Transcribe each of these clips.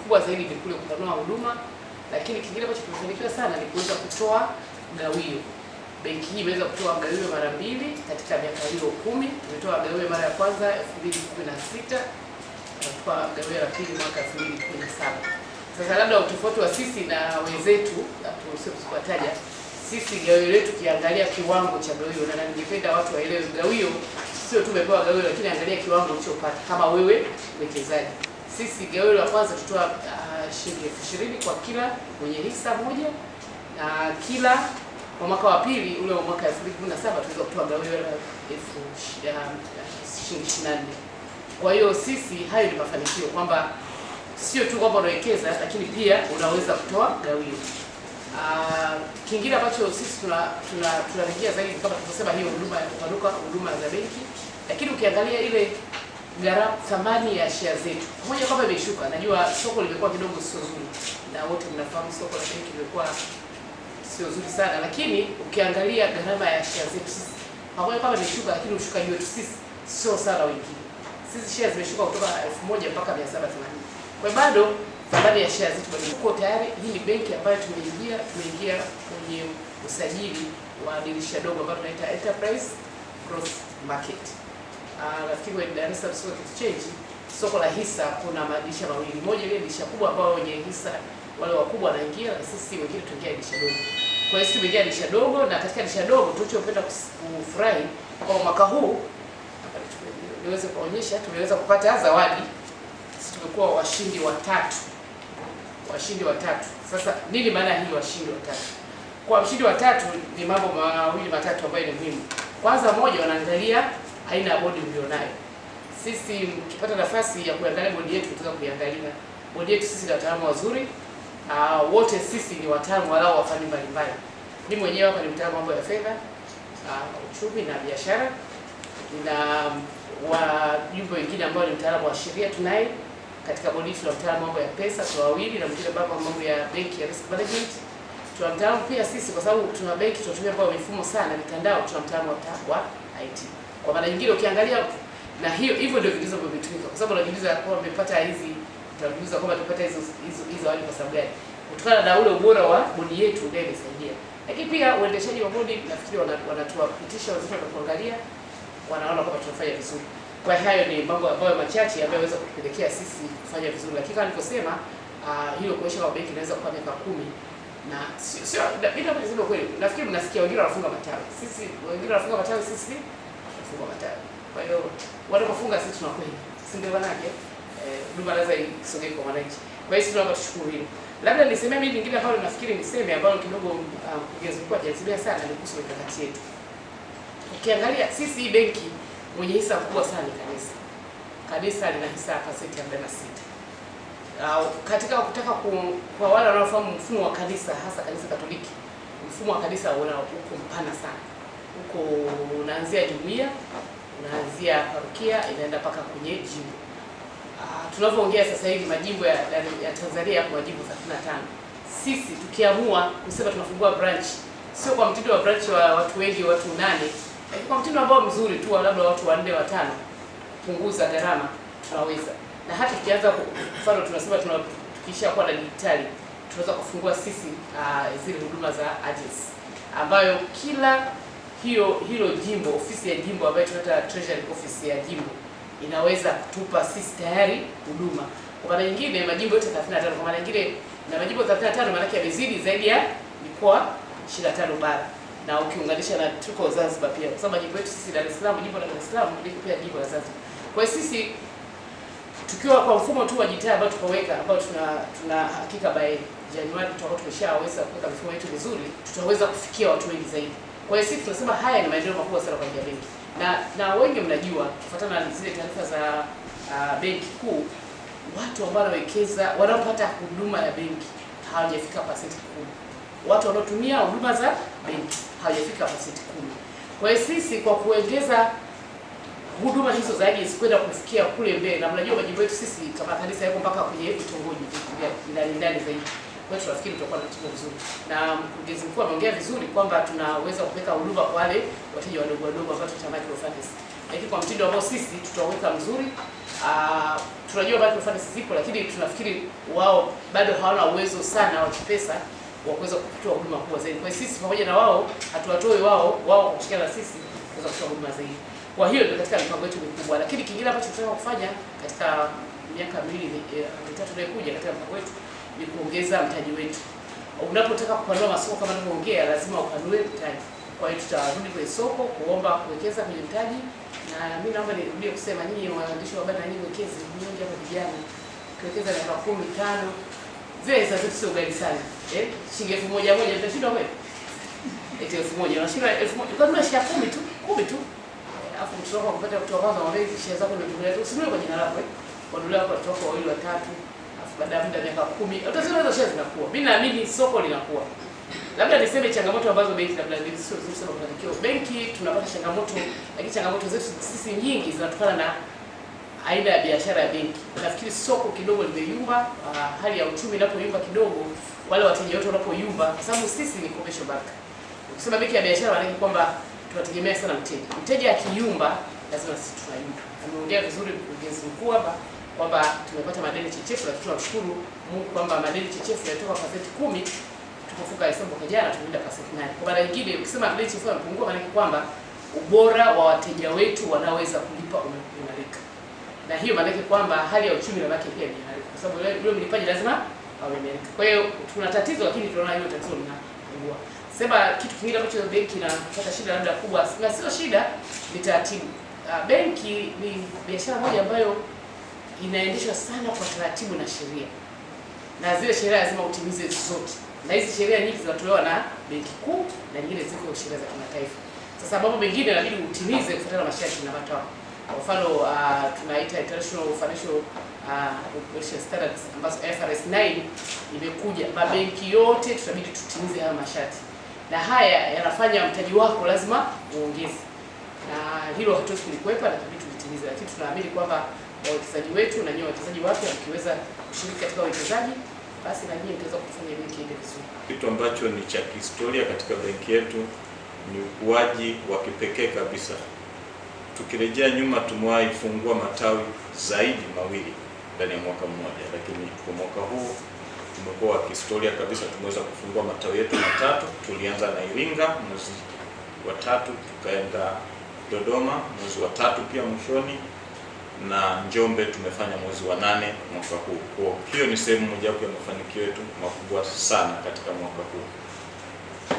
kikubwa zaidi ni kule kupanua huduma, lakini kingine ambacho tumefanikiwa sana ni kuweza kutoa gawio. Benki hii imeweza kutoa gawio mara 2 katika miaka hiyo 10. Tumetoa gawio mara ya kwanza 2016, tukatoa gawio la pili mwaka 2017. Sasa labda utofauti wa sisi na wenzetu, tusipataja sisi gawio letu kiangalia kiwango cha gawio, na ningependa watu waelewe gawio sio tu umepewa gawio, lakini angalia kiwango ulichopata kama wewe mwekezaji. Sisi gawio la kwanza tutoa shilingi 20,000 kwa kila mwenye hisa moja, na kila kwa mwaka wa pili ule wa mwaka 2017 tuweza kutoa gawio la shilingi 24,000. Kwa hiyo sisi hayo ni mafanikio kwamba sio tu kwamba unawekeza, lakini pia unaweza kutoa gawio. Kingine ambacho sisi tunarejea zaidi kama tulivyosema, hiyo huduma ya kupanuka huduma za benki, lakini ukiangalia ile gharama thamani ya share zetu pamoja kwamba imeshuka. Najua soko limekuwa kidogo sio zuri, na wote mnafahamu soko la benki limekuwa sio zuri sana, lakini ukiangalia gharama ya share zetu sisi pamoja kwamba imeshuka, lakini ushukaji wetu sisi sio sana wengine. Sisi shares zimeshuka kutoka 1000 mpaka 780. Kwa bado thamani ya share zetu bado iko tayari. Hii ni benki ambayo tumeingia kwenye usajili wa dirisha dogo ambalo tunaita Enterprise Growth Market. Nafikiri kwa Dar es Salaam Stock Exchange, soko la hisa kuna madirisha mawili. Moja ile dirisha kubwa ambao wenye hisa wale wakubwa wanaingia, na sisi wengine tuingia dirisha dogo. Kwa hiyo sisi tumeingia dirisha dogo, na katika dirisha dogo tulichopenda kufurahi kwa mwaka huu niweze kuonyesha, tumeweza kupata zawadi. Sisi tumekuwa washindi watatu. Sasa nini maana hii washindi watatu? Kwa mshindi watatu ni mambo mawili matatu ambayo ni muhimu. Kwanza, moja, wanaangalia aina ya bodi mlionayo. Sisi mkipata nafasi ya kuangalia bodi yetu, tutaweza kuiangalia bodi yetu. Sisi ni wataalamu wazuri, wote sisi ni wataalamu walao wa fani mbalimbali. Mimi mwenyewe hapa ni mtaalamu mambo ya fedha, uchumi na biashara, na wajumbe wengine ambao ni mtaalamu wa sheria tunaye katika bodi. Tuna mtaalamu mambo ya pesa kwa wawili, na mwingine mambo ya benki ya risk management. Tuna mtaalamu pia sisi, kwa sababu tuna benki tunatumia kwa mifumo sana mitandao, tuna mtaalamu wa IT. Kwa maana nyingine ukiangalia, na hivyo ndio vigezo vimetumika, kwa sababu unajiuliza kwamba umepata hizi, utajiuliza kwamba tupata hizo zawadi kwa sababu gani? Kutokana na ule ubora wa bodi yetu ndio imesaidia. Lakini pia uendeshaji wa bodi, nafikiri wanatuwapitisha wazito na kuangalia, wanaona kwamba tunafanya vizuri. Kwa hayo ni mambo ambayo machache ambayo yanaweza kutupelekea sisi kufanya vizuri. Lakini kama nilivyosema, hiyo kuonyesha kwa benki inaweza kuwa miaka 10, na sio bila kusema kweli. Nafikiri mnasikia wengine wanafunga matawi. Sisi wengine wanafunga matawi, sisi tunafunga matawi. Kwa hiyo wanapofunga sisi tunakwenda. Si ndio wanake? Huduma lazima isogee kwa wananchi. Kwa hiyo sisi tunaomba tushukuru hilo. Labda nisemee mimi lingine ambalo nafikiri niseme ambalo kidogo mkurugenzi mkuu hajazibia sana ni kuhusu mikakati yetu. Ukiangalia sisi hii benki mwenye hisa kubwa sana ni kanisa. Kanisa lina hisa pasenti 46. Katika kutaka kwa wale wanaofahamu mfumo wa kanisa, hasa kanisa Katoliki, mfumo wa kanisa uko mpana sana. Uko unaanzia jumuiya, unaanzia parokia, inaenda mpaka kwenye jimbo. Tunavyoongea sasa hivi majimbo ya Tanzania yako majimbo 35. Sisi tukiamua kusema tunafungua branch, sio kwa mtindo wa branch wa watu wengi, watu 8, lakini kwa mtindo ambao mzuri tu, labda watu 4 5, kupunguza gharama tunaweza. Na hata tukianza mfano tunasema tukisha kuwa na digitali, tunaweza kufungua sisi zile huduma za agency, ambayo kila hilo jimbo, ofisi ya jimbo ambayo tunaita treasury office ya jimbo inaweza kutupa sisi tayari huduma. Kwa maana nyingine majimbo yote 35, kwa maana nyingine na majimbo 35 maana yake yamezidi zaidi ya mikoa 25 bara, na ukiunganisha na tuko Zanzibar pia, kwa sababu majimbo yetu sisi Dar es Salaam, jimbo la Dar es Salaam liko pia jimbo la Zanzibar. Kwa hiyo sisi tukiwa kwa mfumo tu wa jitihada ambao tukaweka, ambao tuna hakika by Januari tutakuwa tumeshaweza kuweka mifumo yetu vizuri, tutaweza kufikia watu wengi zaidi. Kwa hiyo sisi tunasema haya ni maendeleo makubwa sana kwa benki. Na wengi mnajua kufuatana na zile taarifa za benki kuu, watu ambao wanawekeza, wanaopata huduma ya benki hawajafika pasenti 10. Watu wanaotumia huduma za benki hawajafika pasenti 10. Kwa hiyo sisi kwa kuongeza huduma hizo zaidi kwenda kufikia kule mbele, na mnajua majimbo yetu sisi kama kanisa yako mpaka kwenye vitongoji ndani zaidi. Kwa hiyo tunafikiri tutakuwa na timu nzuri, na mkurugenzi mkuu ameongea vizuri kwamba tunaweza kupeleka huduma kwa wale wateja wadogo ambao tunaita microfinance. Lakini lakini kwa mtindo ambao sisi tutaweka mzuri. Tunajua microfinance zipo, lakini tunafikiri wao bado hawana uwezo sana wa kipesa wa kuweza kutoa huduma kubwa zaidi. Kwa hiyo sisi pamoja na wao hatuwatoi wao kushirikiana na sisi kuweza kutoa huduma zaidi. Kwa hiyo ndio katika mipango yetu mikubwa, lakini kingine ambacho tunataka kufanya katika miaka miwili mitatu inayokuja katika mpango wetu ni kuongeza mtaji wetu. Unapotaka kupanua masoko kama ninavyoongea, lazima upanue mtaji. Kwa hiyo tutarudi kwenye soko kuomba kuwekeza kwenye mtaji, na mimi naomba nirudie kusema nyinyi waandishi wa habari na nyinyi wekezi nyingi hapa vijana, kuwekeza miaka 15 zile zetu sio ghali sana. Shilingi 1000 mtashinda kweli? Eti 1000 unashinda 1000 kwa maisha 10 tu. Alafu mtoto kupata kutoka kwanza mwambie share zako ndio tumia tu. Usinunue kwa jina lako kwa dola kwa kutoka wawili watatu. Alafu baada ya muda miaka 10 utaziona hizo shares zinakuwa. Mimi naamini soko linakuwa. Labda niseme changamoto ambazo benki labda sio nzuri sana kufanikiwa. Benki tunapata changamoto, lakini changamoto zetu sisi nyingi zinatokana na aina ya biashara ya benki. Nafikiri soko kidogo limeyumba, hali ya uchumi inapoyumba kidogo, wale wateja wetu wanapoyumba, kwa sababu sisi ni commercial bank. Ukisema benki ya biashara maana kwamba tunategemea sana mteja. Mteja akiyumba lazima sisi tunayumba. Ameongea vizuri mkurugenzi mkuu hapa kwamba tumepata madeni chechefu, lakini tunashukuru Mungu kwamba madeni chechefu yatoka pasenti 10 tukafuka hesabu kwa jana tumeenda pasenti 9. Kwa maana nyingine ukisema madeni chechefu yanapungua maana kwamba ubora wa wateja wetu wanaweza kulipa umeimarika. Na hiyo maana yake kwamba hali ya uchumi na baki pia imeimarika. Kwa sababu yule mlipaji lazima awe imarika. Kwa hiyo tuna tatizo, lakini tunaona hiyo tatizo linapungua. Sema kitu kingine ambacho benki inapata shida labda kubwa, na sio shida, ni taratibu. Benki ni biashara moja ambayo inaendeshwa sana kwa taratibu na sheria. Na zile sheria lazima utimize zote. Na hizi sheria nyingi zinatolewa na benki kuu na nyingine ziko sheria za kimataifa. Sasa mambo mengine inabidi utimize kufuatana na masharti na matakwa. Kwa mfano tunaita International Financial Regulation Standards ambazo IFRS 9 imekuja. Mabenki yote tutabidi tutimize haya masharti. Na haya yanafanya mtaji wako lazima uongeze. Na hilo hatuwezi kulikwepa na itabidi tulitimize. Lakini tunaamini kwamba wawekezaji wetu na nyinyi wawekezaji wapya mkiweza kushiriki katika uwekezaji, basi na nyinyi mtaweza kufanya benki iende vizuri. Kitu ambacho ni cha kihistoria katika benki yetu ni ukuaji wa kipekee kabisa. Tukirejea nyuma, tumewahi fungua matawi zaidi mawili ndani ya mwaka mmoja, lakini kwa mwaka huu tumekuwa wa kihistoria kabisa. Tumeweza kufungua matawi yetu matatu. Tulianza na Iringa mwezi wa 3, tukaenda Dodoma mwezi wa 3 pia mwishoni, na Njombe tumefanya mwezi wa 8 mwaka huu. Kwa hiyo ni sehemu moja ya mafanikio yetu makubwa sana katika mwaka huu.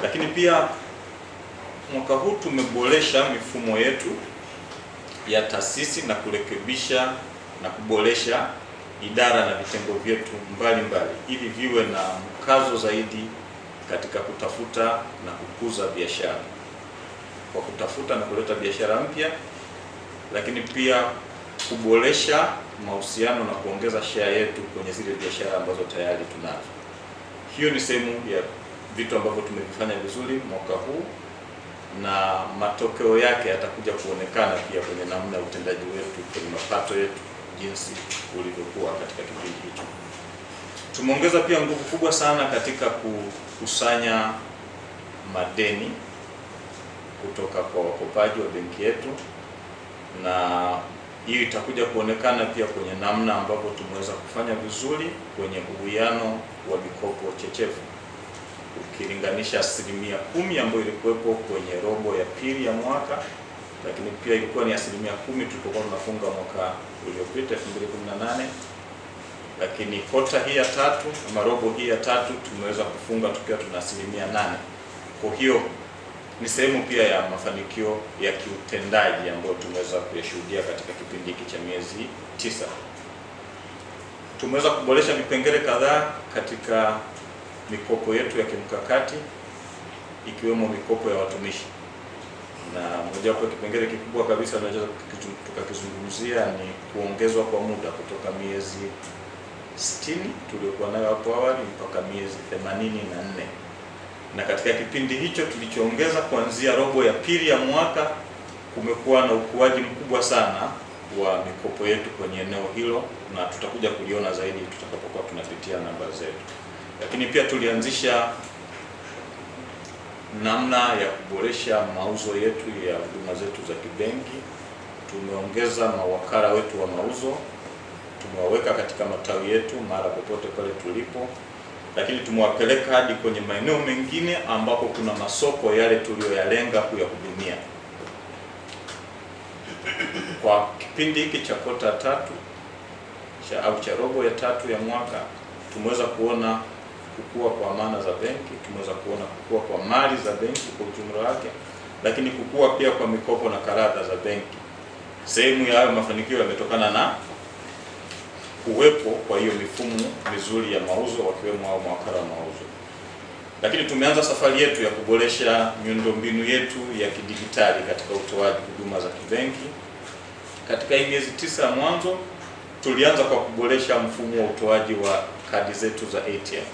Lakini pia mwaka huu tumeboresha mifumo yetu ya taasisi na kurekebisha na kuboresha idara na vitengo vyetu mbalimbali ili viwe na mkazo zaidi katika kutafuta na kukuza biashara, kwa kutafuta na kuleta biashara mpya, lakini pia kuboresha mahusiano na kuongeza share yetu kwenye zile biashara ambazo tayari tunazo. Hiyo ni sehemu ya vitu ambavyo tumevifanya vizuri mwaka huu, na matokeo yake yatakuja kuonekana pia kwenye namna ya utendaji wetu, kwenye mapato yetu, jinsi ulivyokuwa katika kipindi hicho. Tumeongeza pia nguvu kubwa sana katika kukusanya madeni kutoka kwa wakopaji wa benki yetu, na hiyo itakuja kuonekana pia kwenye namna ambavyo tumeweza kufanya vizuri kwenye uwiano wa mikopo chechefu. Ukilinganisha 10% ambayo ilikuwepo kwenye robo ya pili ya mwaka, lakini pia ilikuwa ni 10% tulipokuwa tunafunga mwaka uliopita 2018, lakini kota hii ya 3 ama robo hii ya 3 tumeweza kufunga tukiwa tuna 8%. Kwa hiyo ni sehemu pia ya mafanikio ya kiutendaji ambayo tumeweza kuyashuhudia katika kipindi hiki cha miezi 9. Tumeweza kuboresha vipengele kadhaa katika mikopo yetu ya kimkakati, ikiwemo mikopo ya watumishi, na mojawapo ya kipengele kikubwa kabisa tunaweza tukakizungumzia ni kuongezwa kwa muda kutoka miezi 60 tuliokuwa nayo hapo awali mpaka miezi 84. Na katika kipindi hicho tulichoongeza kuanzia robo ya pili ya mwaka, kumekuwa na ukuaji mkubwa sana wa mikopo yetu kwenye eneo hilo, na tutakuja kuliona zaidi tutakapokuwa tunapitia namba zetu. Lakini pia tulianzisha namna ya kuboresha mauzo yetu ya huduma zetu za kibenki, tumeongeza mawakala wetu wa mauzo, tumewaweka katika matawi yetu mara popote pale tulipo, lakini tumewapeleka hadi kwenye maeneo mengine ambapo kuna masoko yale tuliyoyalenga kuyahudumia. Kwa kipindi hiki cha kota tatu cha robo ya tatu ya mwaka, tumeweza kuona kukua kwa amana za benki, tumeweza kuona kukua kwa mali za benki kwa ujumla wake, lakini kukua pia kwa mikopo na karata za benki. Sehemu ya hayo mafanikio yametokana na uwepo kwa hiyo mifumo mizuri ya mauzo, wakiwemo hao mawakala wa mauzo. Lakini tumeanza safari yetu ya kuboresha miundombinu yetu ya kidijitali katika utoaji huduma za kibenki. Katika hii miezi 9 ya mwanzo, tulianza kwa kuboresha mfumo wa utoaji wa kadi zetu za ATM.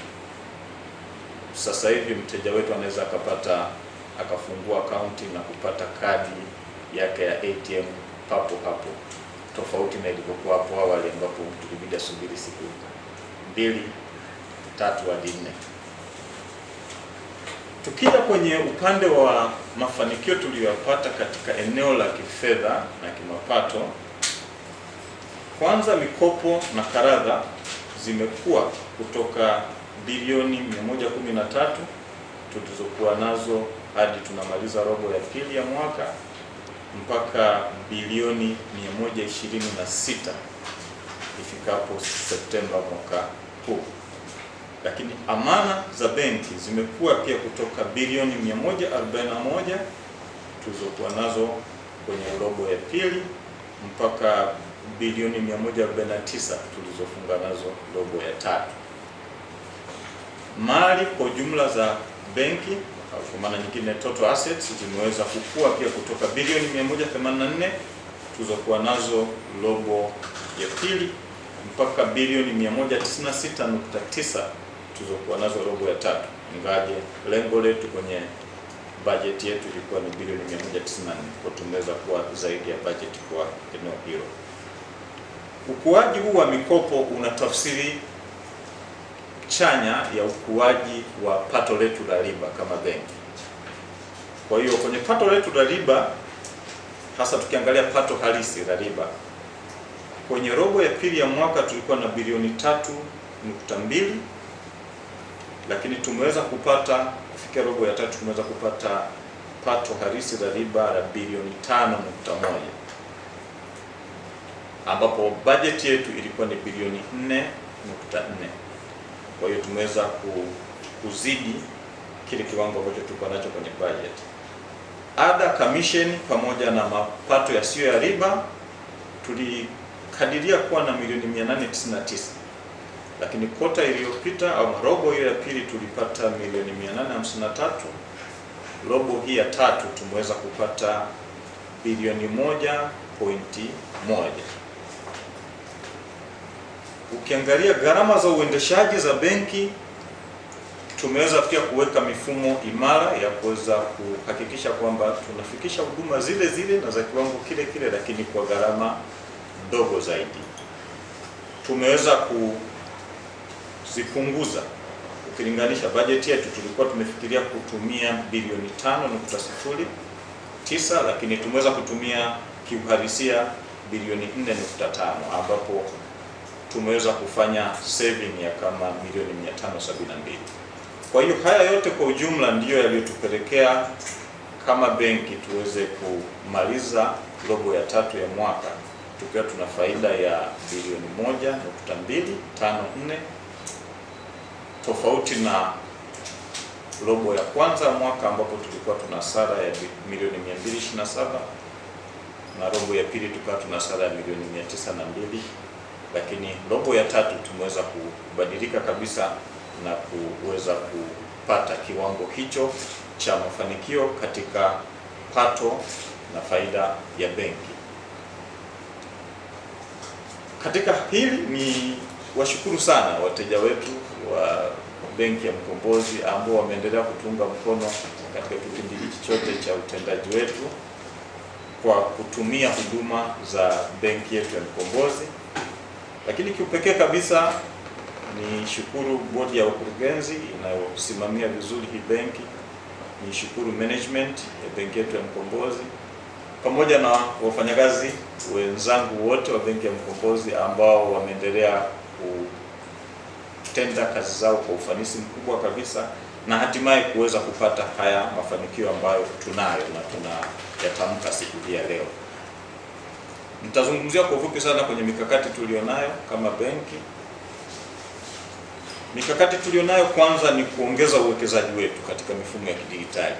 Sasa hivi mteja wetu anaweza akafungua akaunti na kupata kadi yake ya ATM papo hapo, tofauti na ilivyokuwa hapo awali ambapo tulibidi asubiri siku 2, 3 hadi 4. Tukija kwenye upande wa mafanikio tuliyopata katika eneo la kifedha na kimapato, kwanza mikopo na karata zimekuwa kutoka bilioni 113 tulizokuwa nazo hadi tunamaliza robo ya pili ya mwaka mpaka bilioni 126 ifikapo Septemba mwaka huu. Lakini amana za benki zimekuwa pia kutoka bilioni 141 tulizokuwa nazo kwenye robo ya pili mpaka bilioni 149 tulizofunga nazo robo ya tatu. Mali kwa jumla za benki, kwa maana nyingine total assets, zimeweza kukua pia kutoka bilioni 184 tulizokuwa nazo robo ya pili mpaka bilioni 196.9 tulizokuwa nazo robo ya tatu, ingaje lengo letu kwenye budget yetu ilikuwa ni bilioni 194, kwa tumeweza kuwa zaidi ya budget kwa eneo hilo. Ukuaji huu wa mikopo una tafsiri chanya ya ukuaji wa pato letu la riba kama benki. Kwa hiyo kwenye pato letu la riba, hasa tukiangalia pato halisi la riba, kwenye robo ya pili ya mwaka tulikuwa na bilioni 3.2, lakini tumeweza kupata kufikia robo ya tatu tumeweza kupata pato halisi la riba la bilioni 5.1, ambapo budget yetu ilikuwa ni bilioni 4.4. Kwa hiyo tumeweza kuzidi kile kiwango ambacho tulikuwa nacho kwenye budget. Ada, commission pamoja na mapato yasiyo ya riba tulikadiria kuwa na milioni 899, lakini kota iliyopita au robo hiyo ya pili tulipata milioni 853. Robo hii ya tatu tumeweza kupata bilioni 1.1. Ukiangalia gharama za uendeshaji za benki, tumeweza pia kuweka mifumo imara ya kuweza kuhakikisha kwamba tunafikisha huduma zile zile na za kiwango kile kile, lakini kwa gharama ndogo zaidi. Tumeweza kuzipunguza. Ukilinganisha bajeti yetu tulikuwa tumefikiria kutumia bilioni 5.09, lakini tumeweza kutumia kiuhalisia bilioni 4.5, ambapo tumeweza kufanya saving ya kama milioni 572. Kwa hiyo haya yote kwa ujumla ndiyo yaliyotupelekea kama benki tuweze kumaliza robo ya tatu ya mwaka tukiwa tuna faida ya bilioni 1.254, tofauti na robo ya kwanza ya mwaka ambapo tulikuwa tuna hasara ya milioni 227 na robo ya pili tukawa tuna hasara ya milioni 902. Lakini robo ya tatu tumeweza kubadilika kabisa na kuweza kupata kiwango hicho cha mafanikio katika pato na faida ya benki. Katika hili ni washukuru sana wateja wetu wa Benki ya Mkombozi ambao wameendelea kutunga mkono katika kipindi hiki chote cha utendaji wetu kwa kutumia huduma za benki yetu ya Mkombozi. Lakini kiupekee kabisa ni shukuru bodi ya ukurugenzi inayosimamia vizuri hii benki, ni shukuru management ya benki yetu ya Mkombozi, pamoja na wafanyakazi wenzangu wote wa Benki ya Mkombozi ambao wameendelea kutenda kazi zao kwa ufanisi mkubwa kabisa na hatimaye kuweza kupata haya mafanikio ambayo tunayo na tunayatamka siku hii ya leo. Nitazungumzia kwa ufupi sana kwenye mikakati tulionayo kama benki. Mikakati tulionayo kwanza ni kuongeza uwekezaji wetu katika mifumo ya kidijitali.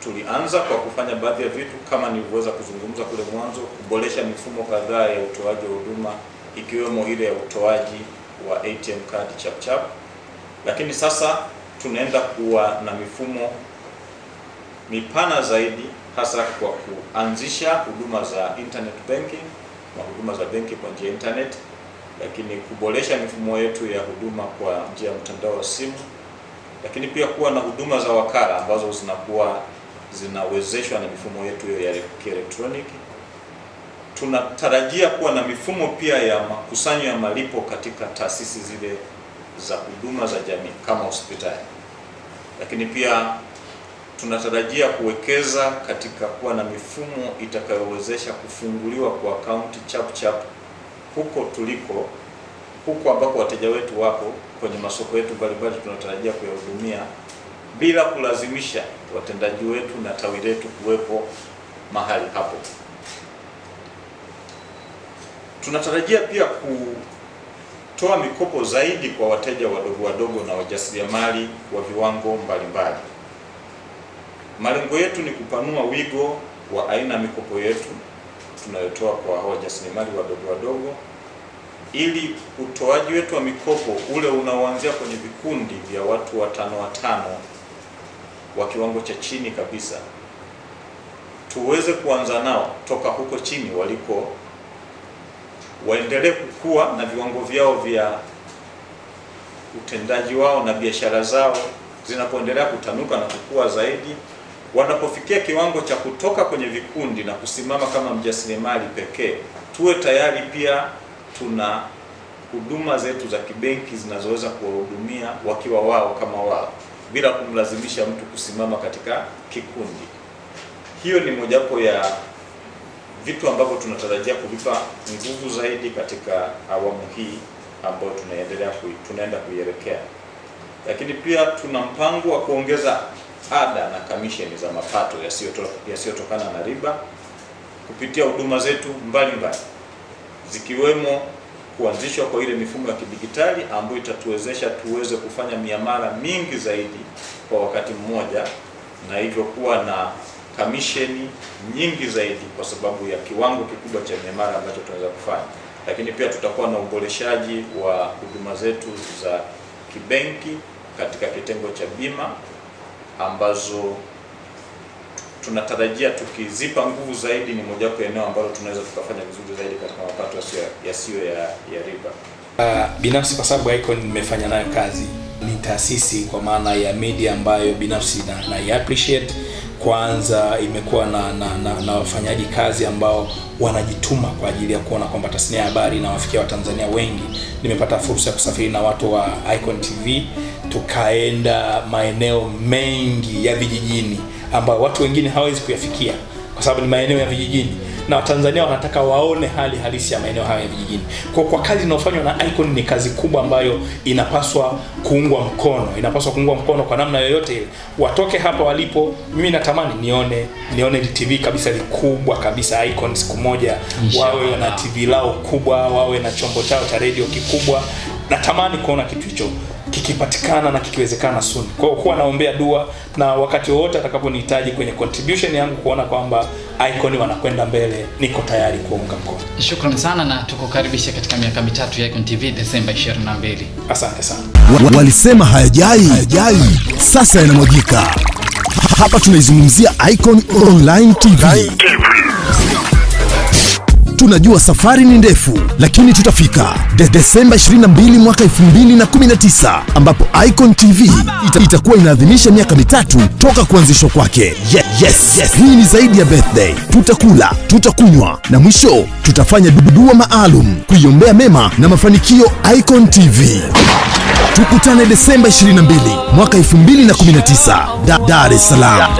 Tulianza kwa kufanya baadhi ya vitu kama nilivyoweza kuzungumza kule mwanzo, kuboresha mifumo kadhaa ya utoaji wa huduma ikiwemo ile ya utoaji wa ATM card chap. Lakini sasa tunaenda kuwa na mifumo mipana zaidi, hasa kwa kuanzisha huduma za internet banking na huduma za benki kwa njia ya internet, lakini kuboresha mifumo yetu ya huduma kwa njia ya mtandao wa simu, lakini pia kuwa na huduma za wakala ambazo zinawezeshwa na mifumo yetu ya kielektroniki. Tunatarajia kuwa na mifumo pia ya makusanyo ya malipo katika taasisi zile za huduma za jamii kama hospitali. Lakini pia tunatarajia kuwekeza katika kuwa na mifumo itakayowezesha kufunguliwa kwa akaunti chap huko ambako wateja wetu wako kwenye masoko yetu mbalimbali tunatarajia kuyahudumia bila kulazimisha watendaji wetu na tawi letu kuwepo mahali hapo. Tunatarajia pia kutoa mikopo zaidi kwa wateja wadogo na wajasiriamali wa viwango mbalimbali. Malengo yetu ni kupanua wigo wa aina ya mikopo yetu tunayotoa kwa wajasiriamali wadogo ili utoaji wetu wa mikopo ule unaoanzia kwenye vikundi vya watu watano wa kiwango cha chini kabisa tuweze kuanza nao toka huko chini waliko, waendelee kukua na viwango vyao vya utendaji wao na biashara zao zinapoendelea kutanuka na kukua zaidi. Wanapofikia kiwango cha kutoka kwenye vikundi na kusimama kama mjasiriamali pekee, tuwe tayari pia tuna huduma zetu za kibenki zinazoweza kuwahudumia wakiwa wao kama wao bila kumlazimisha mtu kusimama katika kikundi. Hiyo ni mojawapo ya vitu ambavyo tunatarajia kuvipa nguvu zaidi katika awamu hii ambayo tunaenda kuielekea. Lakini pia tuna mpango wa kuongeza ada na kamisheni za mapato yasiyotokana na riba kupitia huduma zetu mbalimbali, zikiwemo kuanzishwa kwa ile mifumo ya kidijitali ambayo itatuwezesha tuweze kufanya miamala mingi zaidi kwa wakati mmoja, na hivyo kuwa na kamisheni nyingi zaidi kwa sababu ya kiwango kikubwa cha miamala ambacho tunaweza kufanya. Lakini pia tutakuwa na uboreshaji wa huduma zetu za kibenki katika kitengo cha bima ambazo tunatarajia tukizipa nguvu zaidi ni mojawapo ya eneo ambalo tunaweza tukafanya vizuri zaidi katika mapato yasiyo ya riba. Binafsi kwa sababu Icon nimefanya nayo kazi, ni taasisi kwa maana ya media ambayo binafsi na appreciate. Kwanza imekuwa na wafanyaji kazi ambao wanajituma kwa ajili ya kuona kwamba tasnia ya habari inawafikia Watanzania wengi. Nimepata fursa ya kusafiri na watu wa Icon TV, tukaenda maeneo mengi ya vijijini ambayo watu wengine hawawezi kuyafikia kwa sababu ni maeneo ya vijijini, na Watanzania wanataka waone hali halisi ya maeneo haya ya vijijini. Kwa kazi inayofanywa na Icon ni kazi kubwa ambayo inapaswa kuungwa mkono kwa namna yoyote ile. Watoke hapa walipo, mimi natamani nione TV kabisa likubwa kabisa Icon siku moja, wawe na TV lao kubwa, wawe na chombo chao cha radio kikubwa. Natamani kuona kitu hicho kikipatikana na kikiwezekana soon. Kwa hiyo kuwa naombea dua, na wakati wote atakaponihitaji kwenye contribution yangu kuona kwamba Icon wanakwenda mbele, niko tayari kuunga mkono. Shukrani sana na tukukaribisha katika miaka mitatu ya Icon TV Desemba 22. Asante sana. Walisema hayajai, sasa yanamwagika. Hapa tunaizungumzia Icon Online TV. Tunajua safari ni ndefu, lakini tutafika. Desemba 22 mwaka 2019 ambapo Icon TV itakuwa inaadhimisha miaka 3 toka kuanzishwa kwake. Yes. Hii ni zaidi ya birthday. Tutakula, tutakunywa na mwisho tutafanya dua maalum kuiombea mema na mafanikio Icon TV. Tukutane Desemba 22 mwaka 2019, Dar es Salaam.